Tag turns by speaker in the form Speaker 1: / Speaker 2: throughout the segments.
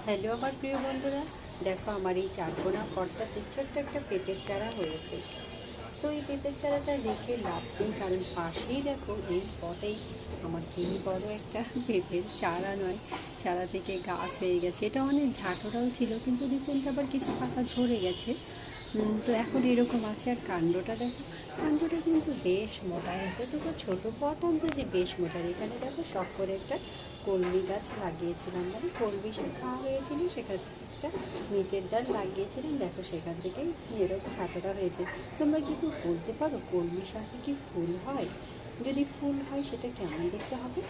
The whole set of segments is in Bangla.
Speaker 1: হ্যালো আমার প্রিয় বন্ধুরা, দেখো আমার এই চারকোনা পটটাতে ছোট্ট একটা পেঁপের চারা হয়েছে। তো এই পেঁপের চারাটা রেখে লাভ নেই, কারণ পাশেই দেখো এই পটেই আমার কি বড় একটা পেঁপের চারা নয়, চারা থেকে গাছ হয়ে গেছে। এটা অনেক ঝাঁটোরাও ছিল, কিন্তু রিসেন্ট আবার কিছু পাতা ঝরে গেছে। তো এখন এরকম আছে। আর কাণ্ডটা দেখো, কাণ্ডটা কিন্তু বেশ মোটা, এতটুকু ছোটো পট আনতে যে বেশ মোটা। এখানে দেখো শখ করে একটা কলমি গাছ লাগিয়েছিলাম, মানে কলমি শাক খাওয়া হয়েছিল, সেখান থেকে একটা নিচের ডাল লাগিয়েছিলাম। দেখো সেখান থেকেই এরকম ছাটাটা হয়েছে। তোমরা কিন্তু বলতে পারো কলমি শাকে কি ফুল হয়? যদি ফুল হয় সেটা কেমন দেখতে হবে?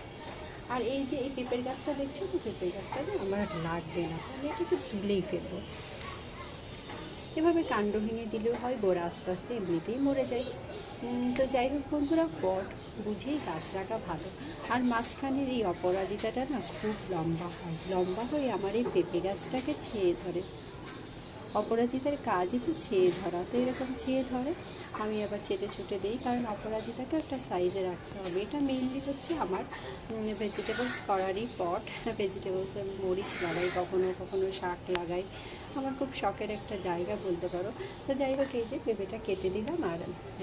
Speaker 1: আর এই যে এই পেঁপের গাছটা দেখছো তো, পেঁপের গাছটা না আমার লাগবে না, আমি এটাকে তুলেই ফেলবো। এভাবে কাণ্ড ভেঙে দিলেও হয়, গোড়া আস্তে আস্তে এমনিতেই মরে যায়। তো যাই হোক বন্ধুরা, পট বুঝেই গাছ রাখা ভালো। আর মাঝখানের এই অপরাজিতাটা না খুব লম্বা হয়, লম্বা হয়ে আমার এই পেঁপে গাছটাকে ছেয়ে ধরে। অপরাজিতার কাজই তো ছেয়ে ধরা, তো এরকম ছেয়ে ধরে। আমি আবার চেটে ছুটে দিই, কারণ অপরাজিতাকে একটা সাইজে রাখতে হবে। এটা মেইনলি হচ্ছে আমার ভেজিটেবলস করারই পট। ভেজিটেবলসে মরিচ লাগাই, কখনো কখনো শাক লাগাই, আমার খুব শখের একটা জায়গা বলতে পারো। তো যাই হোক, এই যে পেঁপেটা কেটে দিলাম আর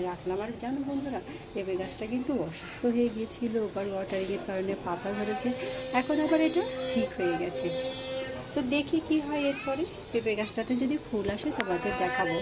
Speaker 1: রাখলাম। আর জানো বন্ধুরা, পেঁপে গাছটা কিন্তু অসুস্থ হয়ে গিয়েছিলো ওভার ওয়াটারিংয়ের কারণে, পাতা ধরেছে। এখন আবার এটা ঠিক হয়ে গেছে। তো দেখি কি হয় এরপরে, পেঁপে গাছটাতে যদি ফুল আসে তোমাদের দেখাবো।